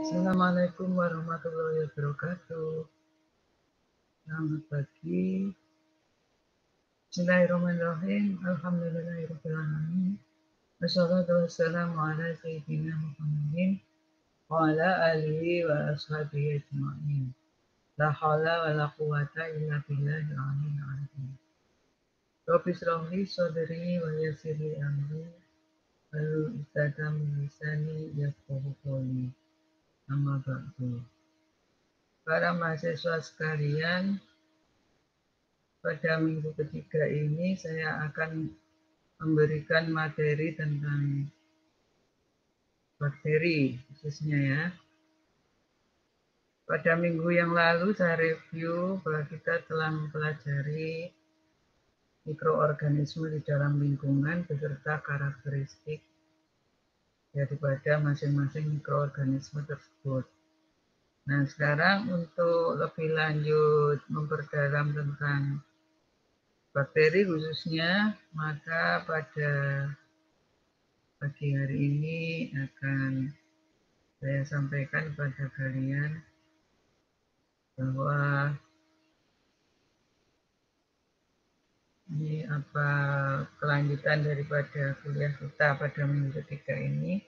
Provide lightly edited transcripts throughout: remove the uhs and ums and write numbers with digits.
Assalamualaikum warahmatullahi wabarakatuh. Selamat pagi. Bismillahirrahmanirrahim. Alhamdulillahirrahmanirrahim. Wassalatu wassalamu ala sayyidina Muhammadin wa ala alihi wa ashabihi ajma'in. La hawla wa la quwata illa billahil aliyyil azim. Rabbi shrah li sadri wa yassir li amri wahlul 'uqdatam min lisani yafqahu qawli. Amma ba'du. Para mahasiswa sekalian, pada minggu ketiga ini saya akan memberikan materi tentang bakteri khususnya ya. Pada minggu yang lalu saya review bahwa kita telah mempelajari mikroorganisme di dalam lingkungan beserta karakteristik daripada masing-masing mikroorganisme tersebut. Nah, sekarang untuk lebih lanjut memperdalam tentang bakteri khususnya, maka pada pagi hari ini akan saya sampaikan kepada kalian bahwa ini apa kelanjutan daripada kuliah kita pada minggu ketiga ini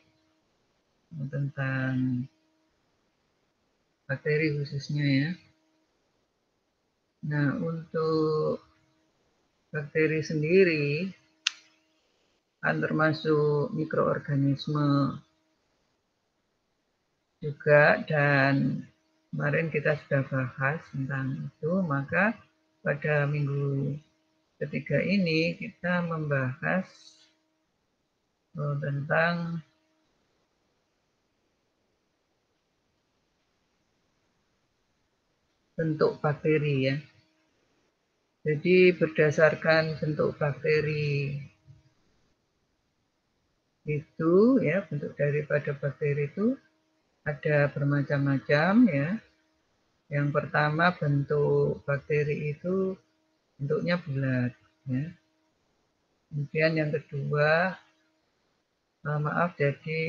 tentang bakteri khususnya ya. Nah, untuk bakteri sendiri kan termasuk mikroorganisme juga, dan kemarin kita sudah bahas tentang itu. Maka pada minggu ketiga ini kita membahas tentang bentuk bakteri ya. Jadi berdasarkan bentuk bakteri itu ya, bentuk daripada bakteri itu ada bermacam-macam ya. Yang pertama, bentuk bakteri itu bentuknya bulat ya. Kemudian yang kedua, jadi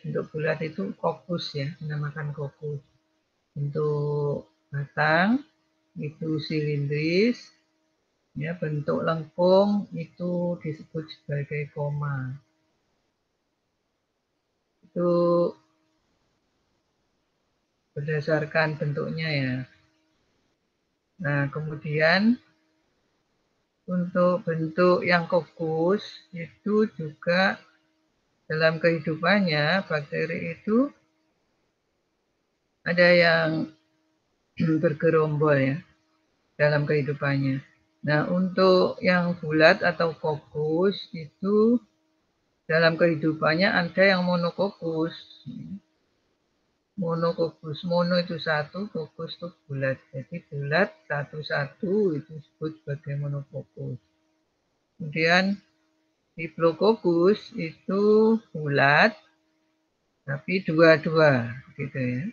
bentuk bulat itu kokus ya, dinamakan kokus. Bentuk batang itu silindris ya, bentuk lengkung itu disebut sebagai koma. Itu berdasarkan bentuknya ya. Nah, kemudian untuk bentuk yang kokus itu juga dalam kehidupannya bakteri itu ada yang bergerombol ya dalam kehidupannya. Nah, untuk yang bulat atau kokus itu dalam kehidupannya ada yang monokokus. Monokokus, mono itu satu, kokus itu bulat. Jadi bulat satu-satu itu disebut sebagai monokokus. Kemudian diplococcus itu bulat tapi dua-dua gitu ya.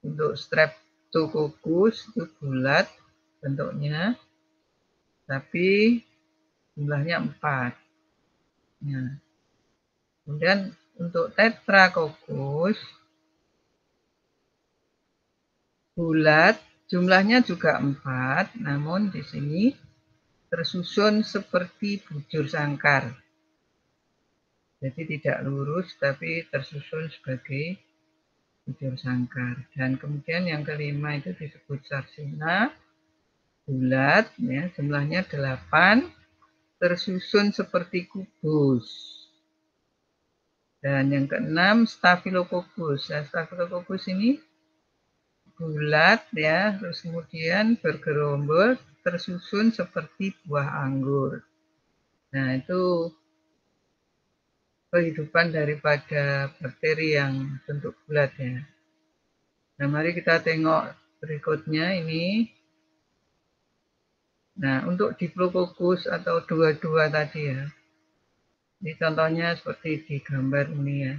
Untuk streptococcus itu bulat bentuknya tapi jumlahnya 4. Nah, kemudian untuk tetracoccus bulat, jumlahnya juga 4, namun di sini tersusun seperti bujur sangkar. Jadi tidak lurus tapi tersusun sebagai bujur sangkar. Dan kemudian yang kelima itu disebut Sarcina, bulat ya, jumlahnya 8, tersusun seperti kubus. Dan yang keenam Staphylococcus. Nah, Staphylococcus ini bulat ya, terus kemudian bergerombol tersusun seperti buah anggur. Nah, itu kehidupan daripada bakteri yang bentuk bulat ya. Nah, mari kita tengok berikutnya ini. Nah, untuk Diplococcus atau dua-dua tadi ya. Ini contohnya seperti di gambar ini ya.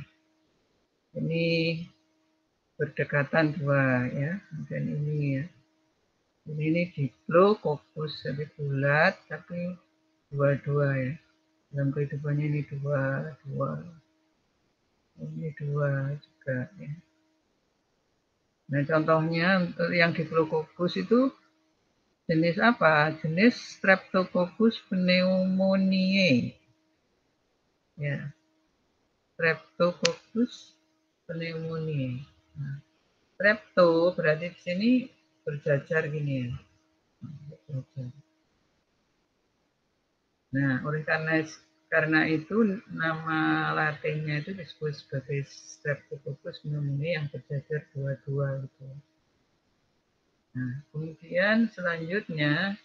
Ini berdekatan dua ya, dan ini ya. Ini Diplococcus, jadi bulat tapi dua-dua ya. Dalam kehidupannya ini dua. Ini dua juga ya. Nah, contohnya yang Diplococcus itu jenis apa? Jenis Streptococcus pneumoniae. Ya, Streptococcus pneumoniae. Nah, strepto berarti di sini berjajar gini ya. Nah, oleh karena itu nama latinnya itu disebut sebagai Streptococcus pneumoniae yang berjajar dua-dua gitu. Nah, kemudian selanjutnya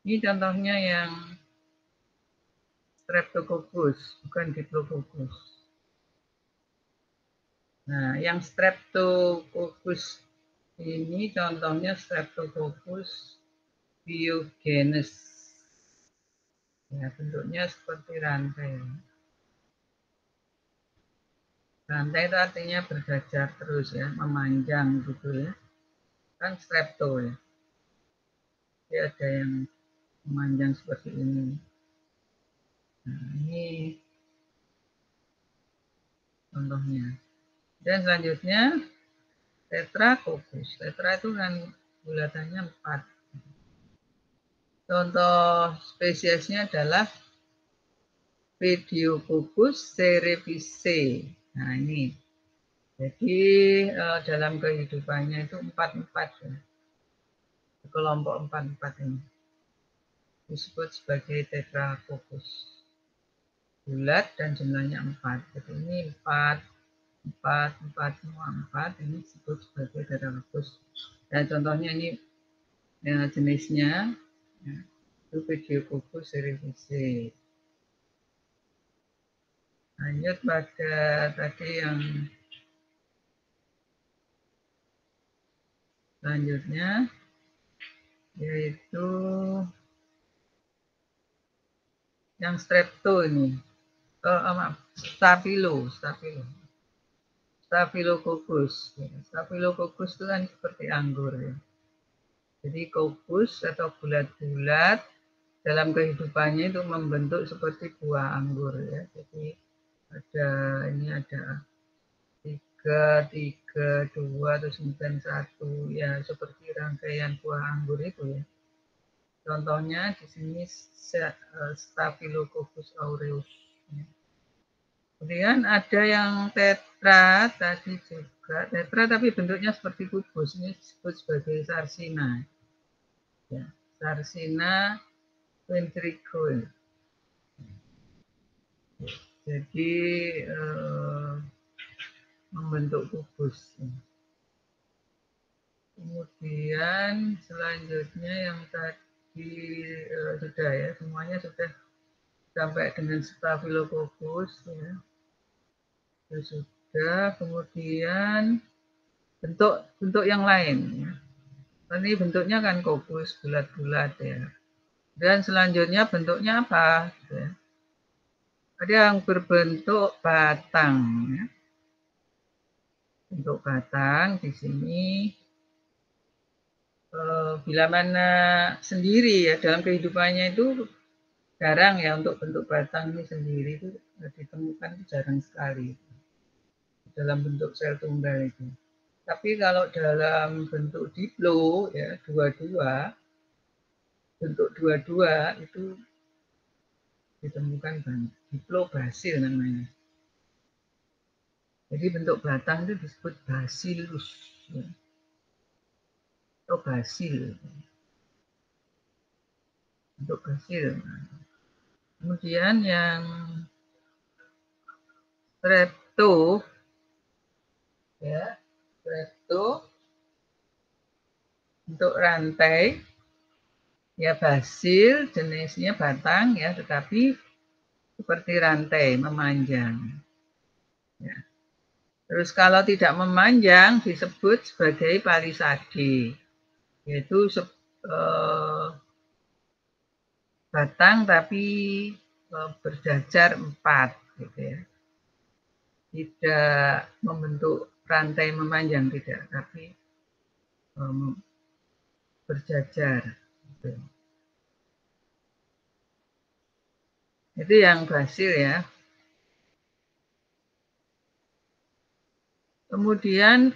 ini contohnya yang Streptococcus, bukan Diplococcus. Nah, yang Streptococcus ini contohnya Streptococcus pyogenes. Ya, bentuknya seperti rantai. Rantai itu artinya berjajar terus ya, memanjang gitu ya. Kan strepto ya. Jadi ada yang memanjang seperti ini. Nah, ini contohnya. Dan selanjutnya Tetracoccus. Tetra itu kan bulatannya 4. Contoh spesiesnya adalah Pediococcus cerevisiae. Nah ini. Jadi dalam kehidupannya itu 4-4 ya. Kelompok 4-4 ini disebut sebagai Tetracoccus. Bulat dan jumlahnya 4. Jadi ini 4, 4, 4, semua 4. Ini disebut sebagai Tetracoccus. Dan contohnya ini ya, jenisnya ya, itu Pediococcus cerevisiae. Lanjut pada tadi yang selanjutnya yaitu yang strepto ini. Maaf, Staphylococcus. Staphylococcus itu kan seperti anggur ya. Jadi kokus atau bulat-bulat dalam kehidupannya itu membentuk seperti buah anggur ya. Jadi ada 3, 3, 2, terus kemudian 1 ya seperti rangkaian buah anggur itu ya. Contohnya di sini Staphylococcus aureus. Kemudian ada yang tetra tadi juga tetra tapi bentuknya seperti kubus, ini disebut sebagai Sarcina. Ya, Sarcina ventricle. Jadi membentuk kubus. Kemudian selanjutnya yang tadi sudah ya, semuanya sudah sampai dengan Staphylococcus ya. Itu sudah, kemudian bentuk yang lain ya. Ini bentuknya kan kubus bulat-bulat ya. Dan selanjutnya bentuknya apa? Ya. Ada yang berbentuk batang ya. Bentuk batang di sini bila mana sendiri ya dalam kehidupannya itu jarang ya untuk bentuk batang ini sendiri itu ditemukan itu jarang sekali dalam bentuk sel tunggal itu. Tapi kalau dalam bentuk diplo ya bentuk dua-dua itu ditemukan banyak. Diplobasil namanya. Jadi bentuk batang itu disebut bacillus ya. Atau basil. Bentuk basil. Kemudian yang strepto ya, strepto untuk rantai ya basil jenisnya batang ya tetapi seperti rantai memanjang ya. Terus kalau tidak memanjang disebut sebagai palisade yaitu batang tapi berjajar 4 gitu ya. Tidak membentuk rantai memanjang tidak tapi berjajar gitu. Itu yang basil ya. Kemudian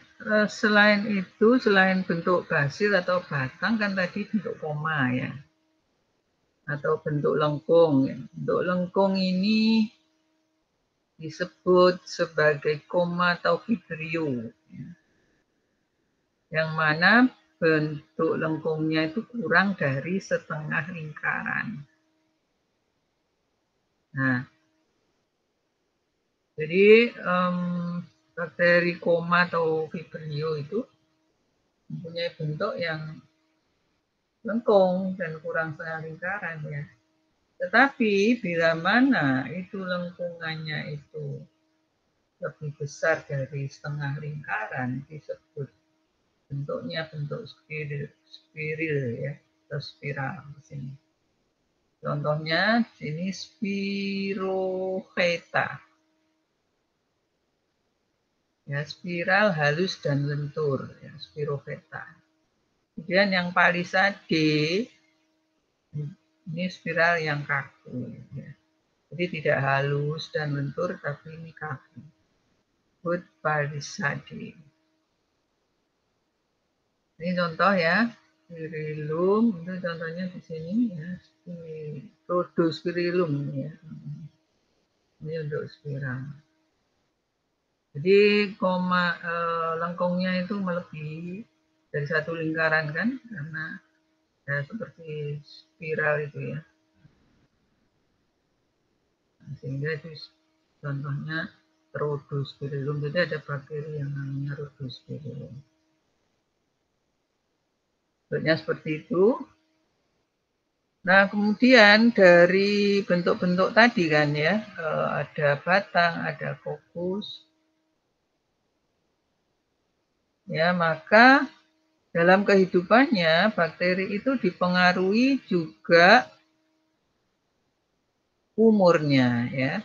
Selain itu, selain bentuk basil atau batang kan tadi bentuk koma ya, atau bentuk lengkung ya. Bentuk lengkung ini disebut sebagai koma atau vibrio, ya, yang mana bentuk lengkungnya itu kurang dari setengah lingkaran. Nah, jadi bakteri koma atau vibrio itu mempunyai bentuk yang lengkung dan kurang setengah lingkaran ya. Tetapi bila mana itu lengkungannya itu lebih besar dari setengah lingkaran, disebut bentuknya bentuk spiril ya, atau spiral di sini. Contohnya ini spirocheta. Ya, spiral halus dan lentur ya, spirocheta. Kemudian yang palisade ini spiral yang kaku ya. Jadi tidak halus dan lentur tapi ini kaku. Disebut palisade. Ini contoh ya, spirilum itu contohnya di sini ya, rhodospirillum ya. Ini untuk spiral. Jadi lengkungnya itu melebihi dari satu lingkaran kan, karena ya, seperti spiral itu ya. Nah, sehingga itu contohnya rhodospirillum. Jadi ada bakteri yang namanya rhodospirillum. Bentuknya seperti itu. Nah, kemudian dari bentuk-bentuk tadi kan ya, ada batang, ada fokus. Ya, maka dalam kehidupannya bakteri itu dipengaruhi juga umurnya ya.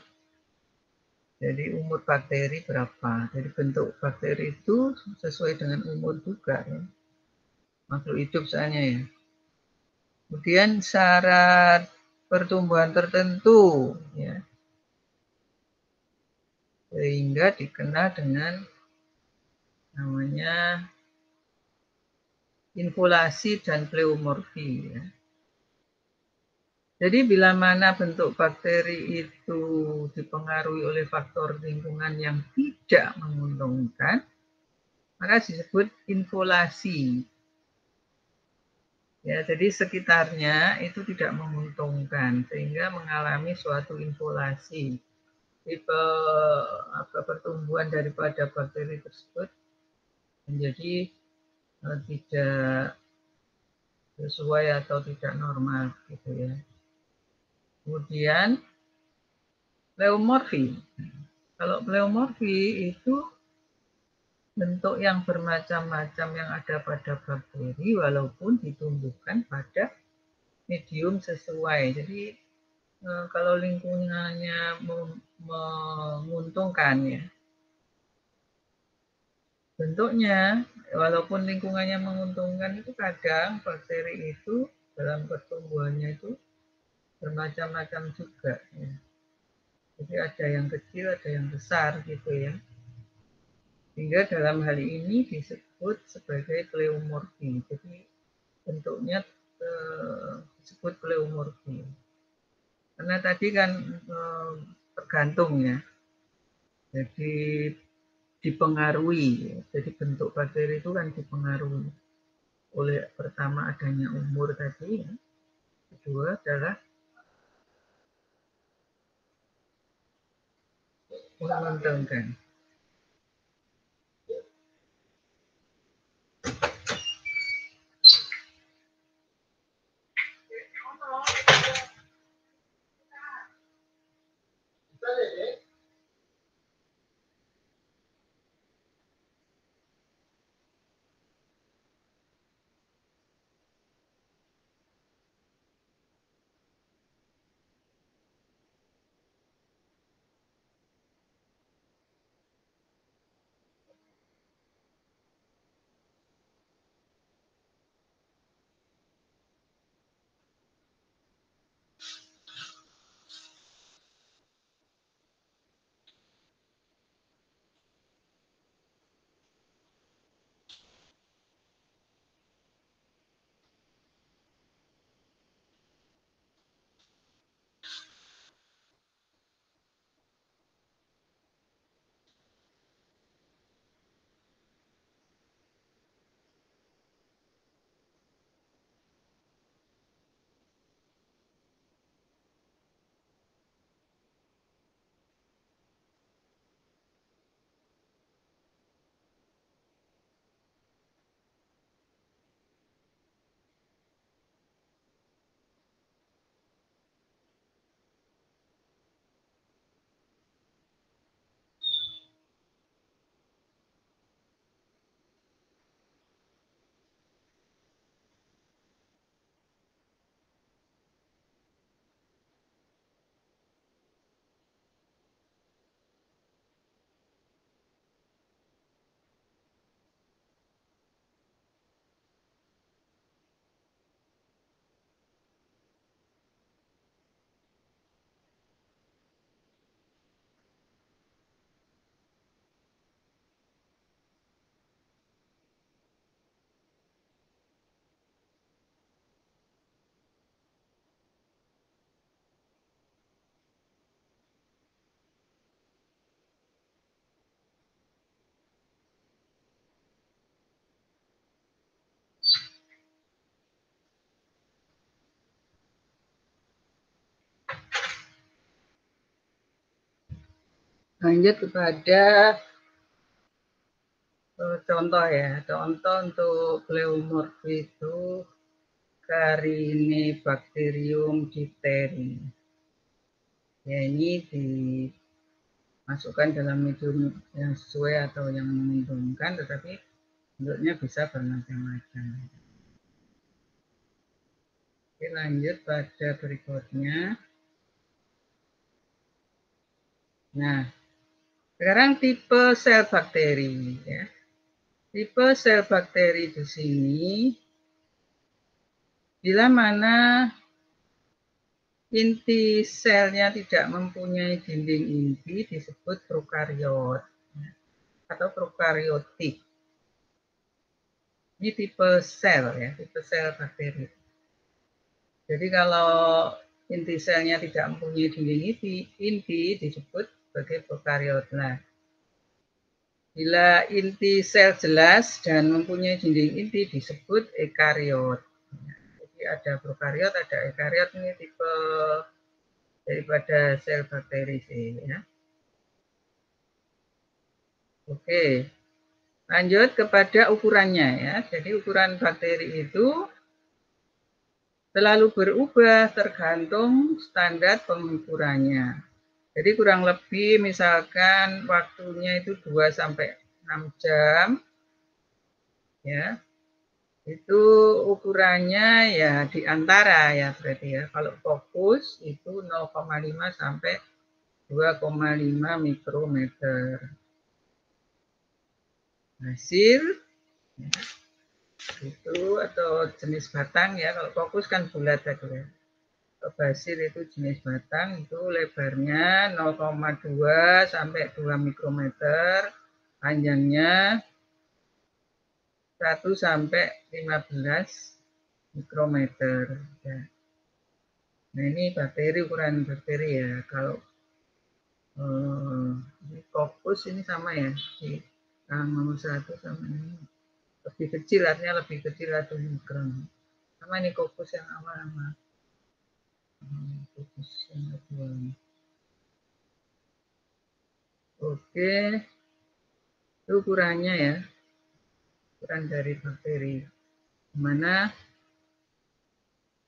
Jadi umur bakteri berapa? Jadi bentuk bakteri itu sesuai dengan umur juga ya. Makhluk hidup soalnya ya. Kemudian syarat pertumbuhan tertentu ya. Sehingga dikenal dengan namanya involasi dan pleomorfi ya. Jadi bila mana bentuk bakteri itu dipengaruhi oleh faktor lingkungan yang tidak menguntungkan, maka disebut involasi. Ya, jadi sekitarnya itu tidak menguntungkan sehingga mengalami suatu involasi. Tipe pertumbuhan daripada bakteri tersebut menjadi tidak sesuai atau tidak normal gitu ya. Kemudian pleomorfi. Kalau pleomorfi itu bentuk yang bermacam-macam yang ada pada bakteri walaupun ditumbuhkan pada medium sesuai. Jadi kalau lingkungannya menguntungkan ya, bentuknya walaupun lingkungannya menguntungkan itu kadang bakteri itu dalam pertumbuhannya itu bermacam-macam juga ya. Jadi ada yang kecil, ada yang besar gitu ya. Sehingga dalam hal ini disebut sebagai pleomorfi. Jadi bentuknya disebut pleomorfi. Karena tadi kan tergantung ya. Jadi dipengaruhi. Ya. Jadi bentuk bakteri itu kan dipengaruhi oleh pertama adanya umur tadi ya. Kedua adalah menguntungkan. Lanjut kepada contoh ya. Contoh untuk pleomorfi itu Carinebacterium diphtheria. Ya, ini dimasukkan dalam medium yang sesuai atau yang menguntungkan, tetapi bentuknya bisa bermacam-macam. Oke, lanjut pada berikutnya. Nah, sekarang tipe sel bakteri ya. Tipe sel bakteri di sini bila mana inti selnya tidak mempunyai dinding inti disebut prokariot atau prokariotik. Ini tipe sel ya, tipe sel bakteri. Jadi kalau inti selnya tidak mempunyai dinding inti disebut sebagai prokariot. Nah, bila inti sel jelas dan mempunyai dinding inti disebut ekariot. Jadi ada prokariot, ada ekariot, ini tipe daripada sel bakteri sih ya. Oke, lanjut kepada ukurannya ya. Jadi ukuran bakteri itu selalu berubah tergantung standar pengukurannya. Jadi kurang lebih misalkan waktunya itu 2 sampai 6 jam ya. Itu ukurannya ya di antara ya berarti ya. Kalau fokus itu 0,5 sampai 2,5 mikrometer. Hasil ya, itu atau jenis batang ya, kalau fokus kan bulat tadi ya. Basil itu jenis batang itu lebarnya 0,2 sampai 2 mikrometer, panjangnya 1 sampai 15 mikrometer ya. Nah, ini bakteri, ukuran bakteri ya. Kalau ini fokus ini sama ya, di nomor 1 sama ini lebih kecil, artinya lebih kecil 1 mikron. Sama ini fokus yang awal sama fokus yang kedua. Oke, itu ukurannya ya, ukuran dari bakteri, dimana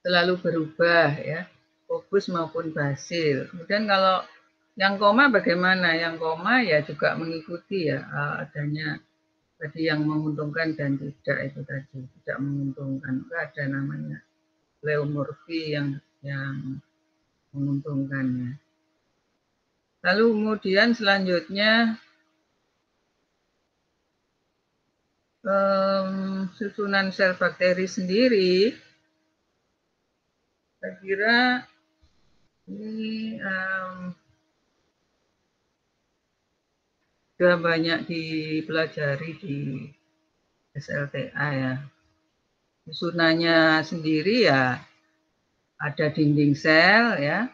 selalu berubah ya, fokus maupun basil. Kemudian kalau yang koma bagaimana? Yang koma ya juga mengikuti ya adanya tadi yang menguntungkan dan tidak itu tadi tidak menguntungkan. Enggak ada namanya pleomorfi yang menguntungkannya. Lalu kemudian selanjutnya susunan sel bakteri sendiri, saya kira ini sudah banyak dipelajari di SLTA ya. Susunannya sendiri ya ada dinding sel ya,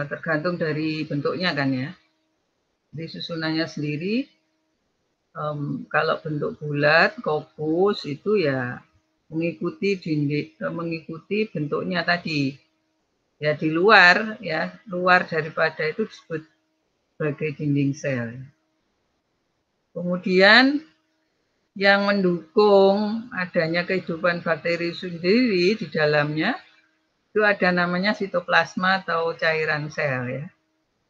tergantung dari bentuknya kan ya. Jadi susunannya sendiri kalau bentuk bulat, kopus itu ya mengikuti bentuknya tadi. Ya di luar ya, luar daripada itu disebut sebagai dinding sel. Kemudian yang mendukung adanya kehidupan bakteri sendiri di dalamnya itu ada namanya sitoplasma atau cairan sel ya.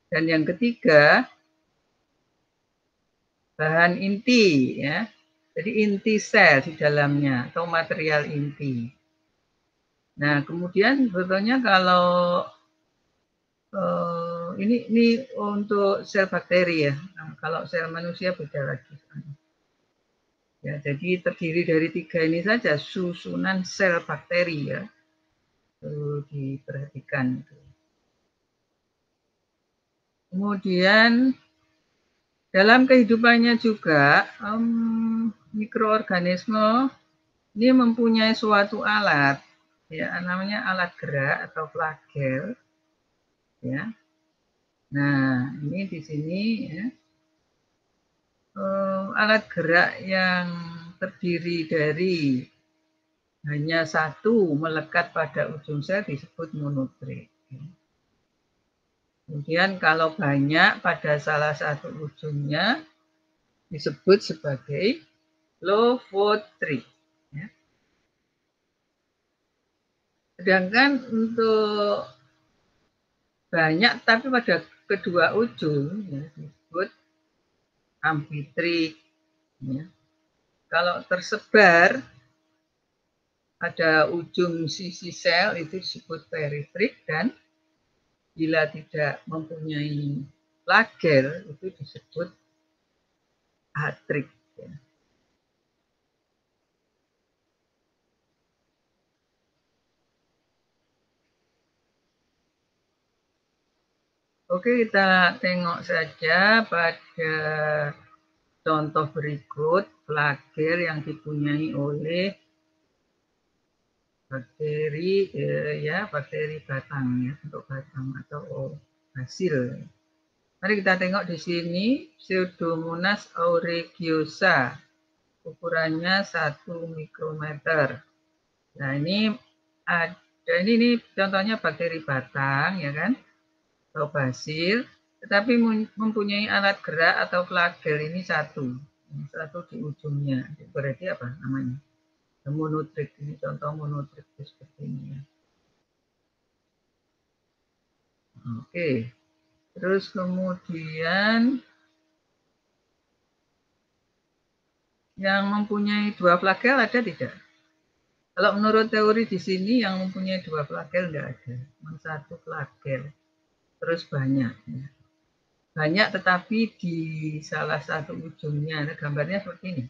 Dan yang ketiga bahan inti ya. Jadi inti sel di dalamnya atau material inti. Nah, kemudian sebetulnya kalau ini untuk sel bakteri ya. Nah, kalau sel manusia beda lagi. Ya, jadi terdiri dari 3 ini saja susunan sel bakteri ya. Perlu diperhatikan. Kemudian dalam kehidupannya juga mikroorganisme ini mempunyai suatu alat ya, namanya alat gerak atau flagel ya. Nah, ini di sini ya, alat gerak yang terdiri dari hanya satu melekat pada ujung sel disebut monotret. Kemudian kalau banyak pada salah satu ujungnya disebut sebagai Lophotrix. Ya. Sedangkan untuk banyak tapi pada kedua ujung ya, disebut Amphitrix. Ya. Kalau tersebar pada ujung sisi sel itu disebut Peritrix, dan bila tidak mempunyai flagel itu disebut Atrix. Ya. Oke, kita tengok saja pada contoh berikut flagel yang dipunyai oleh bakteri bakteri batang ya, untuk batang atau hasil. Mari kita tengok di sini Pseudomonas aurugiosa, ukurannya 1 mikrometer. Nah ini ada ini contohnya bakteri batang ya kan, atau basil, tetapi mempunyai alat gerak atau flagel ini satu di ujungnya. Berarti apa namanya? Monotrix, ini contoh monotrix seperti ini ya. Oke, terus kemudian yang mempunyai dua flagel ada tidak? Kalau menurut teori di sini yang mempunyai dua flagel enggak ada, cuma satu flagel. Terus banyak ya. Banyak tetapi di salah satu ujungnya, ada gambarnya seperti ini.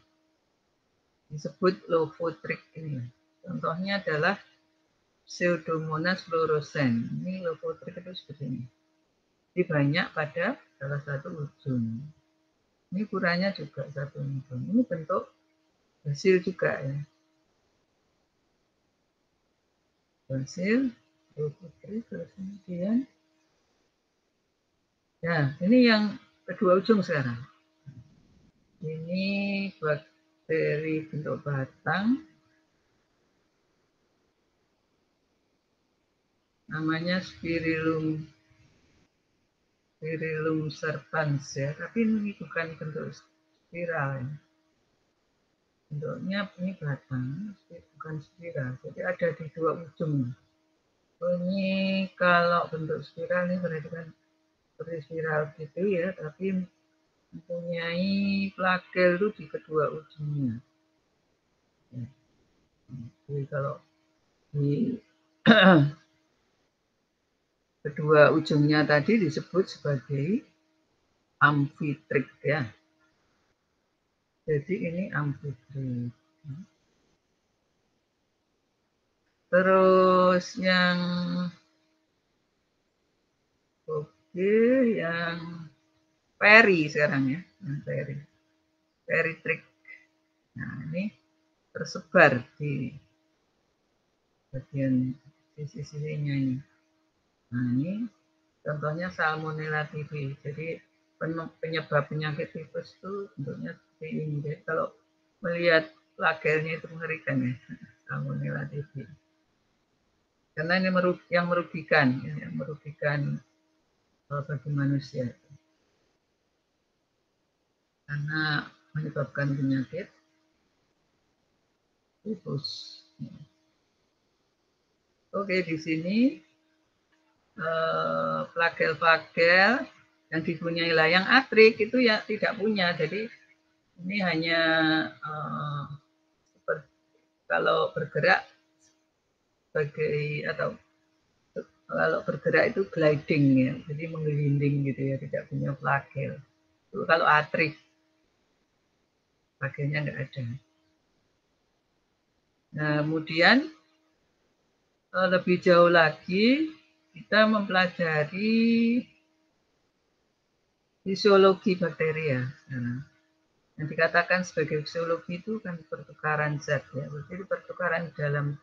Disebut Lophotrix ini. Contohnya adalah Pseudomonas fluorescens. Ini Lophotrix itu seperti ini. Jadi banyak pada salah satu ujung. Ini ukurannya juga 1 mikron. Ini bentuk hasil juga ya. Hasil Lophotrix, terus kemudian ya, ini yang kedua ujung sekarang. Ini bakteri bentuk batang. Namanya Spirillum serpens ya, tapi ini bukan bentuk spiral ya. Bentuknya ini batang, bukan spiral. Jadi ada di dua ujung. Ini kalau bentuk spiral ini berarti kan seperti spiral gitu ya, tapi mempunyai flagel itu di kedua ujungnya. Ya. Jadi kalau di kedua ujungnya tadi disebut sebagai Amphitrix ya. Jadi ini Amphitrix. Terus yang yang peri sekarang ya, yang Peritrix. Nah ini tersebar di bagian sisi-sisinya ini. Nah ini contohnya Salmonella typhi. Jadi penyebab penyakit tifus itu bentuknya seperti ini. Jadi kalau melihat flagelnya itu mengerikan ya, Salmonella typhi. Karena ini yang merugikan bagi manusia. Karena menyebabkan penyakit tifus. Oke, di sini flagel-flagel yang dipunyai layang Atrix itu ya tidak punya. Jadi ini hanya kalau bergerak sebagai atau kalau bergerak itu gliding ya, jadi menggelinding gitu ya, tidak punya flagel. Itu kalau Atrix flagelnya nggak ada. Nah, kemudian lebih jauh lagi kita mempelajari fisiologi bakteri ya. Nah, yang dikatakan sebagai fisiologi itu kan pertukaran zat ya. Jadi pertukaran dalam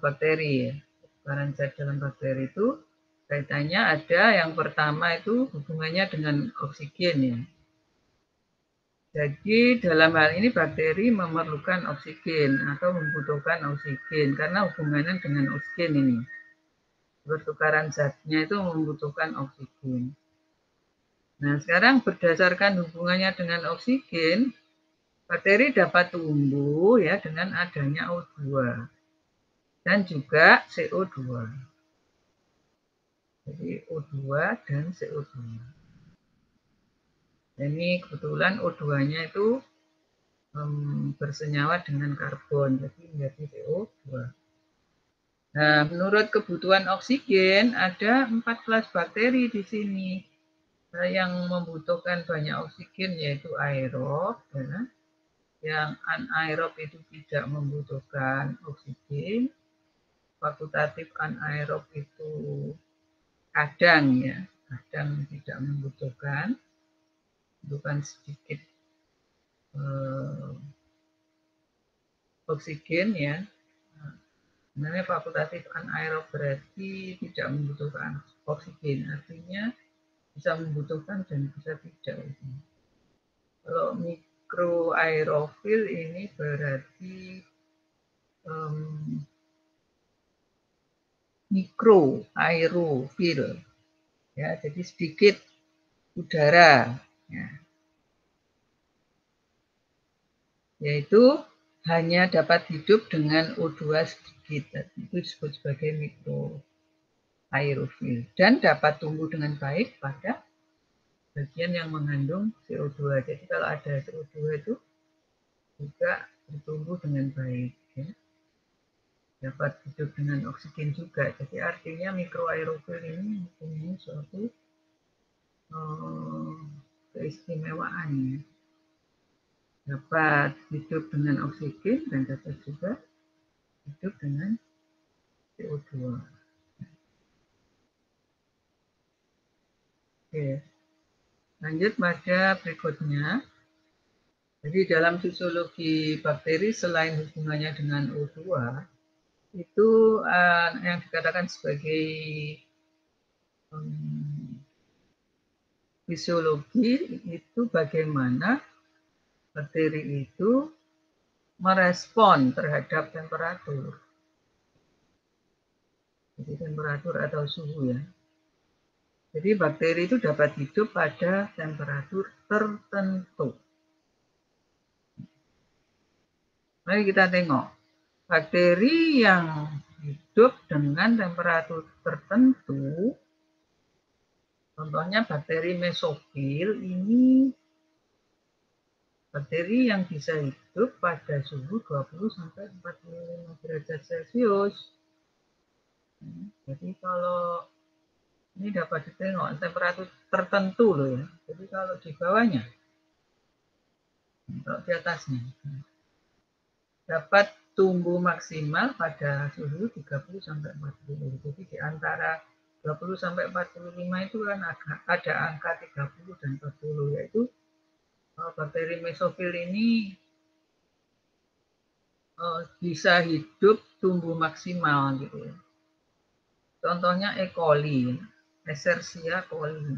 bakteri ya. Pertukaran zat dalam bakteri itu kaitannya ada yang pertama itu hubungannya dengan oksigen ya. Jadi dalam hal ini bakteri memerlukan oksigen atau membutuhkan oksigen karena hubungannya dengan oksigen ini. pertukaran zatnya itu membutuhkan oksigen. Nah, sekarang berdasarkan hubungannya dengan oksigen, bakteri dapat tumbuh ya dengan adanya O2 dan juga CO2. Jadi O2 dan CO2. Ini kebetulan O2-nya itu bersenyawa dengan karbon, jadi menjadi CO2. Nah, menurut kebutuhan oksigen ada 14 bakteri di sini. Nah, yang membutuhkan banyak oksigen yaitu aerob, ya. Yang anaerob itu tidak membutuhkan oksigen. Fakultatif anaerob itu kadang ya, kadang tidak membutuhkan sedikit oksigen ya. Sebenarnya fakultatif anaerob berarti tidak membutuhkan oksigen, artinya bisa membutuhkan dan bisa tidak. Kalau mikroaerofil ini berarti mikroaerofil, ya, jadi sedikit udara, ya. Yaitu hanya dapat hidup dengan O2 sedikit, itu disebut sebagai mikroaerofil dan dapat tumbuh dengan baik pada bagian yang mengandung CO2. Jadi kalau ada CO2 itu juga bertumbuh dengan baik, ya. Dapat hidup dengan oksigen juga. Jadi artinya mikroaerofil ini mempunyai suatu keistimewaan, ya. Dapat hidup dengan oksigen dan dapat juga hidup dengan CO2. Oke, lanjut pada berikutnya. Jadi dalam fisiologi bakteri selain hubungannya dengan O2, itu yang dikatakan sebagai fisiologi itu bagaimana bakteri itu merespon terhadap temperatur. Jadi temperatur atau suhu, ya. Jadi bakteri itu dapat hidup pada temperatur tertentu. Mari kita tengok. Bakteri yang hidup dengan temperatur tertentu, contohnya bakteri mesofil, ini bakteri yang bisa hidup pada suhu 20-45 derajat Celcius. Jadi kalau ini dapat ditengok temperatur tertentu loh, ya. Jadi kalau di bawahnya, kalau di atasnya, dapat tumbuh maksimal pada suhu 30-40. Jadi di antara 20-45 itu kan ada angka 30 dan 40, yaitu bakteri mesofil ini bisa hidup tumbuh maksimal gitu ya. Contohnya E. coli, Escherichia coli.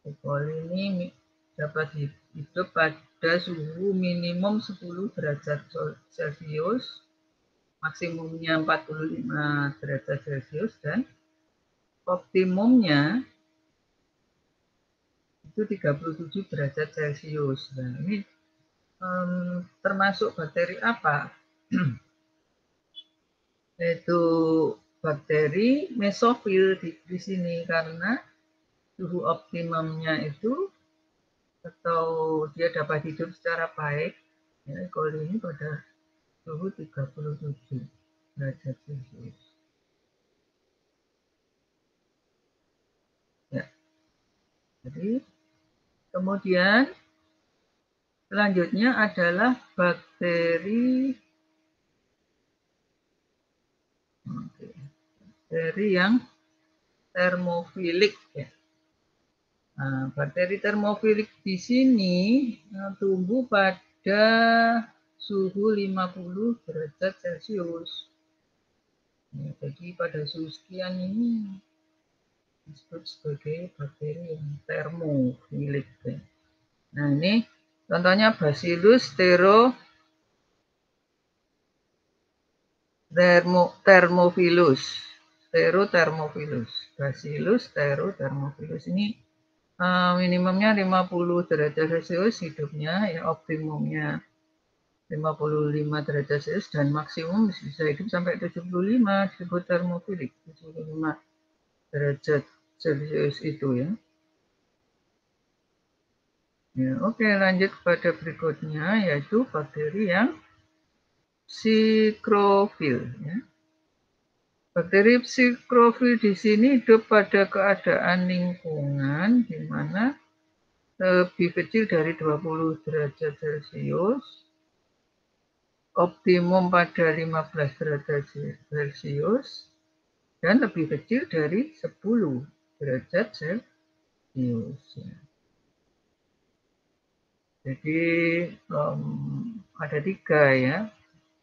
E. coli ini dapat hidup pada suhu minimum 10 derajat Celcius, maksimumnya 45 derajat Celcius, dan optimumnya itu 37 derajat Celcius. Nah, ini termasuk bakteri apa? Yaitu bakteri mesofil di sini, karena suhu optimumnya itu atau dia dapat hidup secara baik, ya, coli ini pada suhu 37 derajat Celcius. Ya. Jadi kemudian selanjutnya adalah bakteri yang termofilik, ya. Nah, bakteri termofilik di sini tumbuh pada suhu 50 derajat Celcius. Ya, jadi pada suhu sekian ini disebut sebagai bakteri yang termofilik, ya. Nah, ini contohnya Bacillus Thermophilus, Staurothemophilus, Bacillus Staurothemophilus ini minimumnya 50 derajat Celcius hidupnya, ya optimumnya 55 derajat Celcius dan maksimum bisa hidup sampai 75, disebut termofilik, 75 derajat Celcius itu ya. Ya, oke, lanjut pada berikutnya yaitu bakteri yang psikrofil ya. Bakteri psikrofil di sini hidup pada keadaan lingkungan di mana lebih kecil dari 20 derajat Celcius, optimum pada 15 derajat Celcius, dan lebih kecil dari 10 derajat Celcius. Jadi ada 3 ya,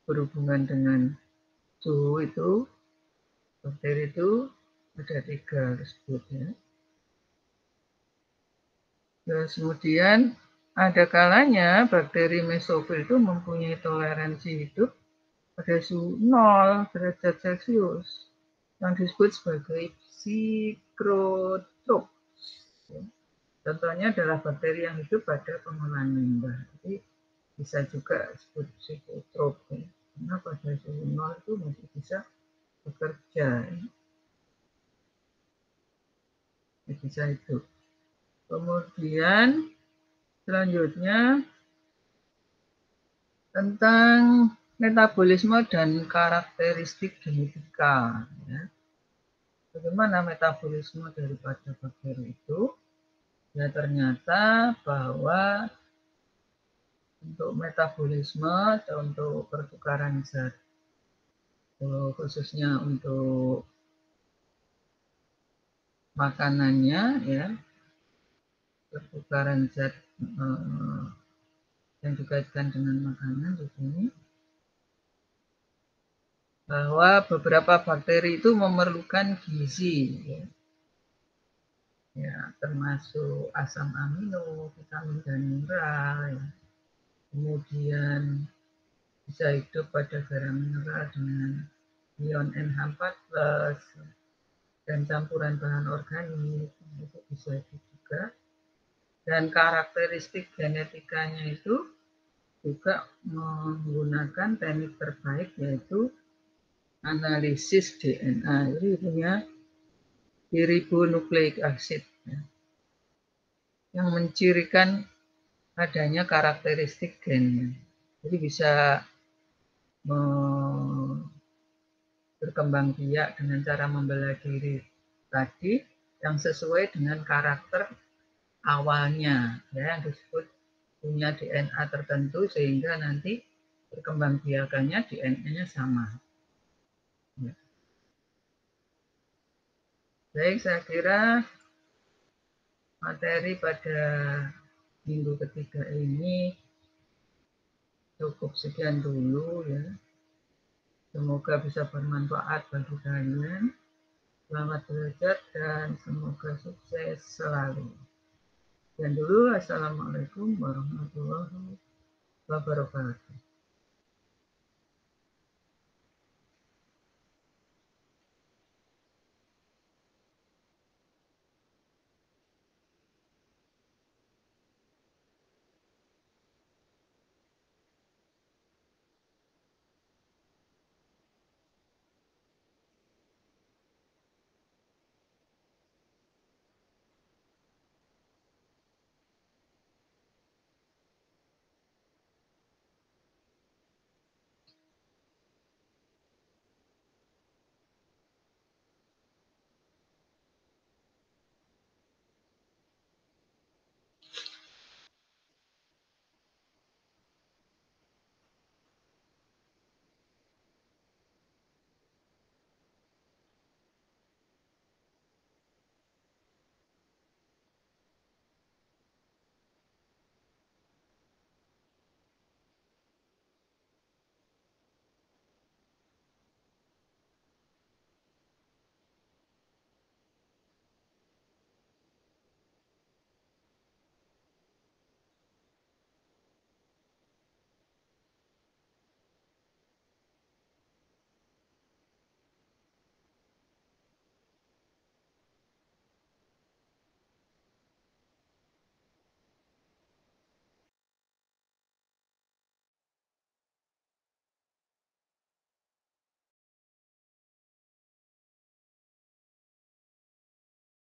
berhubungan dengan suhu itu, bakteri itu ada 3 tersebut ya. Terus kemudian ada kalanya bakteri mesofil itu mempunyai toleransi hidup pada suhu 0 derajat Celcius yang disebut sebagai psikrotrop. Contohnya adalah bakteri yang hidup pada pengolahan limbah. Jadi bisa juga disebut psikotrop ya. Karena pada suhu 0 itu masih bisa bekerja ya. Bisa hidup. Kemudian selanjutnya tentang metabolisme dan karakteristik genetika ya. Bagaimana metabolisme daripada bakteri itu? Ya ternyata bahwa untuk metabolisme atau untuk pertukaran zat, khususnya untuk makanannya ya, pertukaran zat yang dikaitkan dengan makanan di sini, bahwa beberapa bakteri itu memerlukan gizi ya, termasuk asam amino, vitamin dan mineral ya. Kemudian bisa hidup pada garam mineral dengan ion NH4+ dan campuran bahan organik itu bisa hidup juga. Dan karakteristik genetikanya itu juga menggunakan teknik terbaik yaitu analisis DNA. Jadi punya ribonukleik acid ya, yang mencirikan adanya karakteristik gennya. Jadi bisa berkembang biak dengan cara membelah diri tadi yang sesuai dengan karakter awalnya ya, yang disebut punya DNA tertentu sehingga nanti berkembang biakannya DNA-nya sama. Ya. Baik, saya kira materi pada minggu ketiga ini cukup sekian dulu ya. Semoga bisa bermanfaat bagi kalian. Selamat belajar dan semoga sukses selalu. Dan dulu, assalamualaikum warahmatullahi wabarakatuh.